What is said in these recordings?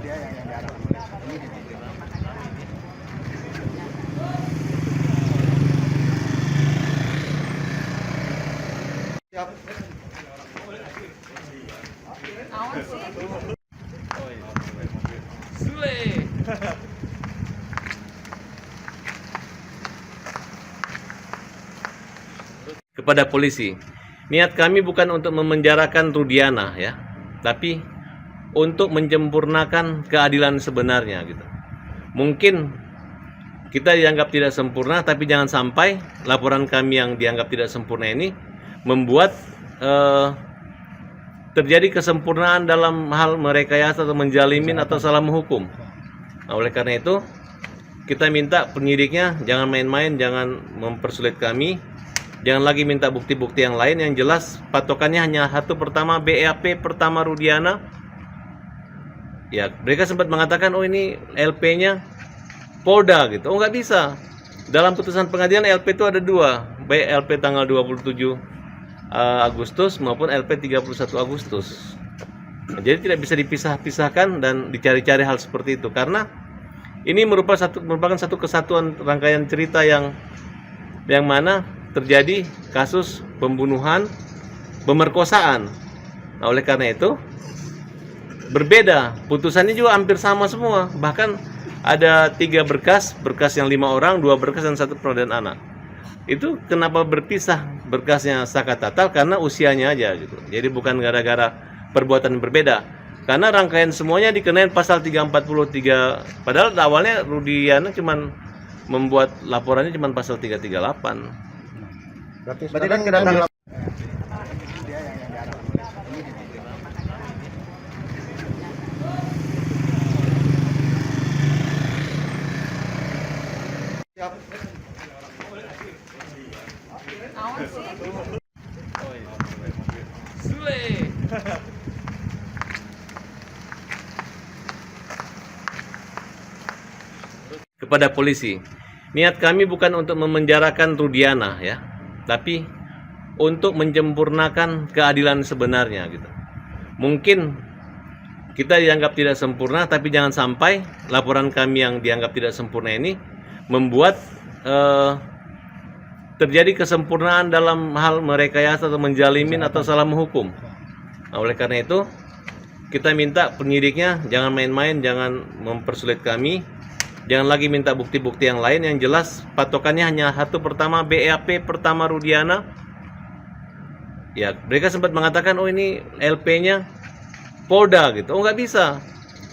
Siap. Awan sih. Sule. Kepada polisi, niat kami bukan untuk memenjarakan Rudiana ya, tapi untuk menyempurnakan keadilan sebenarnya gitu. Mungkin kita dianggap tidak sempurna, tapi jangan sampai laporan kami yang dianggap tidak sempurna ini membuat terjadi kesempurnaan dalam hal merekayasa atau menjalimin atau salah menghukum. Nah, oleh karena itu kita minta penyidiknya jangan main-main, jangan mempersulit kami, jangan lagi minta bukti-bukti yang lain. Yang jelas patokannya hanya satu, pertama BAP pertama Rudiana. Ya, mereka sempat mengatakan oh ini LP-nya Polda gitu. Oh nggak bisa. Dalam putusan pengadilan LP itu ada dua, baik LP tanggal 27 Agustus maupun LP 31 Agustus. Nah, jadi tidak bisa dipisah-pisahkan dan dicari-cari hal seperti itu karena ini merupakan satu kesatuan rangkaian cerita yang mana terjadi kasus pembunuhan, pemerkosaan. Nah, oleh karena itu berbeda, putusannya juga hampir sama semua. Bahkan ada 3 berkas yang 5 orang, 2 berkas dan 1 penodaan anak. Itu kenapa berpisah berkasnya Saka Tatal? Karena usianya aja gitu. Jadi bukan gara-gara perbuatan berbeda. Karena rangkaian semuanya dikenain pasal 343. Padahal awalnya Rudiana cuman membuat laporannya cuman pasal 338. Berarti kan kedatangan siap. Awan sih. Sule. Kepada polisi, niat kami bukan untuk memenjarakan Rudiana ya, tapi untuk menyempurnakan keadilan sebenarnya gitu. Mungkin kita dianggap tidak sempurna, tapi jangan sampai laporan kami yang dianggap tidak sempurna ini membuat terjadi kesempurnaan dalam hal merekayasa atau menjalimin atau salah menghukum. Nah, oleh karena itu kita minta penyidiknya jangan main-main, jangan mempersulit kami, jangan lagi minta bukti-bukti yang lain. Yang jelas patokannya hanya satu, pertama BAP pertama Rudiana. Ya, mereka sempat mengatakan oh ini LP-nya Polda gitu. Oh nggak bisa.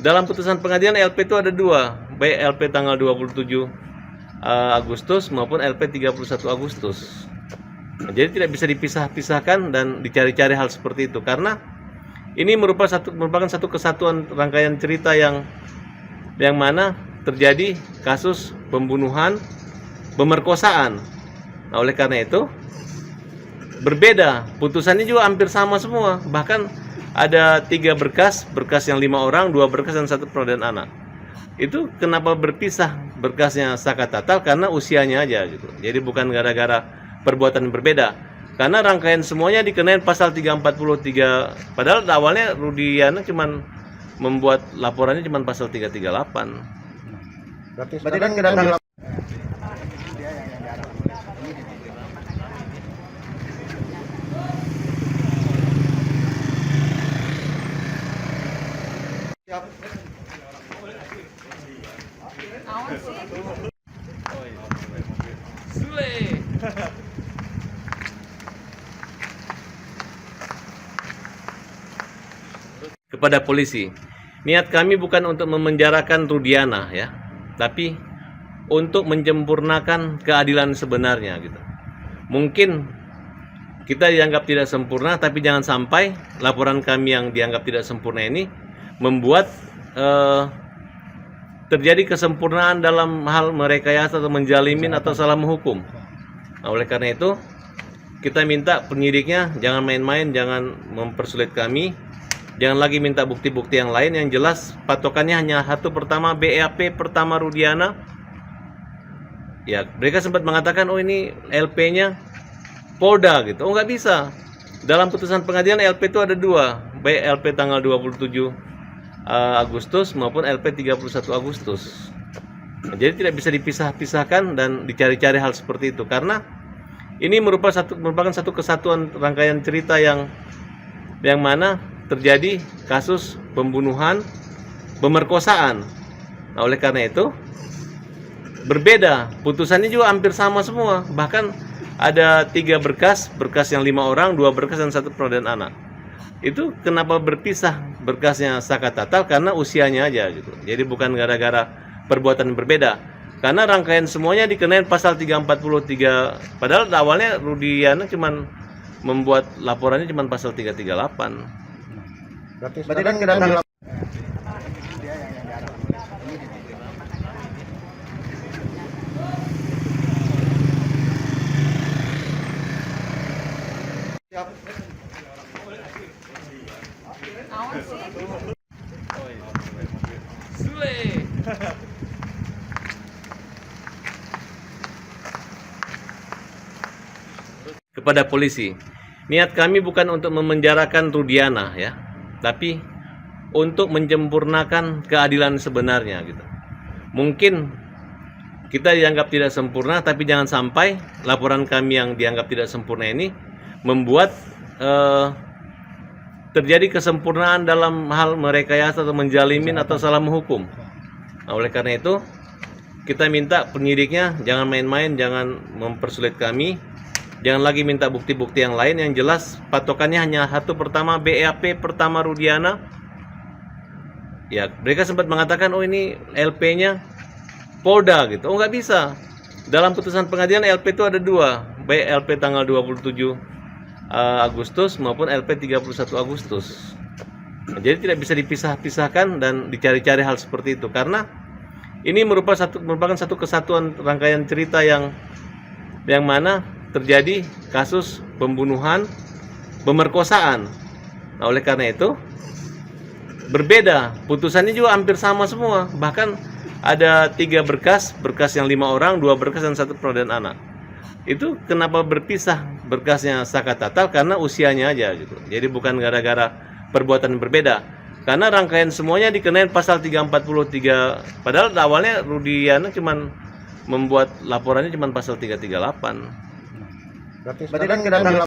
Dalam putusan pengadilan LP itu ada dua, baik LP tanggal 27 Agustus maupun LP 31 Agustus. Nah, jadi tidak bisa dipisah-pisahkan dan dicari-cari hal seperti itu karena ini merupakan satu kesatuan rangkaian cerita yang mana terjadi kasus pembunuhan, pemerkosaan. Nah, oleh karena itu berbeda, putusannya juga hampir sama semua. Bahkan ada 3 berkas yang 5 orang, 2 berkas dan 1 penodaan anak. Itu kenapa berpisah berkasnya Saka Tatal? Karena usianya aja gitu. Jadi bukan gara-gara perbuatan berbeda. Karena rangkaian semuanya dikenain pasal 343. Padahal awalnya Rudiana cuman membuat laporannya cuman pasal 338. Berarti kan kedatangan siap. Awan sih. Sule. Kepada polisi, niat kami bukan untuk memenjarakan Rudiana ya, tapi untuk menyempurnakan keadilan sebenarnya gitu. Mungkin kita dianggap tidak sempurna, tapi jangan sampai laporan kami yang dianggap tidak sempurna ini membuat terjadi kesempurnaan dalam hal merekayasa atau menjalimin atau salah menghukum. Nah, oleh karena itu kita minta penyidiknya jangan main-main, jangan mempersulit kami, jangan lagi minta bukti-bukti yang lain. Yang jelas patokannya hanya satu, pertama BAP pertama Rudiana. Ya, mereka sempat mengatakan oh ini LP-nya Polda gitu. Oh nggak bisa. Dalam putusan pengadilan LP itu ada dua, baik LP tanggal 27 Agustus maupun LP 31 Agustus. Jadi tidak bisa dipisah-pisahkan dan dicari-cari hal seperti itu karena ini merupakan satu kesatuan rangkaian cerita yang mana terjadi kasus pembunuhan, pemerkosaan. Nah, oleh karena itu berbeda, putusannya juga hampir sama semua. Bahkan ada 3 berkas yang 5 orang, 2 berkas dan 1 penodaan anak. Itu kenapa berpisah berkasnya Saka Tatal? Karena usianya aja gitu. Jadi bukan gara-gara perbuatan berbeda. Karena rangkaian semuanya dikenain pasal 343. Padahal awalnya Rudiana cuman membuat laporannya cuman pasal 338. Berarti kan kedatangan siap. Naon sih? Kepada polisi, niat kami bukan untuk memenjarakan Rudiana ya, tapi untuk menyempurnakan keadilan sebenarnya gitu. Mungkin kita dianggap tidak sempurna, tapi jangan sampai laporan kami yang dianggap tidak sempurna ini membuat terjadi kesempurnaan dalam hal merekayasa atau menjalimin atau salah menghukum. Nah, oleh karena itu kita minta penyidiknya jangan main-main, jangan mempersulit kami, jangan lagi minta bukti-bukti yang lain. Yang jelas patokannya hanya satu, pertama BAP pertama Rudiana. Ya, mereka sempat mengatakan oh ini LP-nya Polda gitu. Oh nggak bisa. Dalam putusan pengadilan LP itu ada 2, baik LP tanggal 27 Agustus maupun LP 31 Agustus. Jadi tidak bisa dipisah-pisahkan dan dicari-cari hal seperti itu karena ini merupakan satu kesatuan rangkaian cerita yang mana terjadi kasus pembunuhan, pemerkosaan. Nah, oleh karena itu berbeda, putusannya juga hampir sama semua. Bahkan ada 3 berkas yang 5 orang, 2 berkas dan 1 penodaan anak. Itu kenapa berpisah berkasnya Saka Tatal? Karena usianya aja gitu. Jadi bukan gara-gara perbuatan berbeda. Karena rangkaian semuanya dikenain pasal 343. Padahal awalnya Rudiana cuman membuat laporannya cuman pasal 338. Berarti kan kedatangan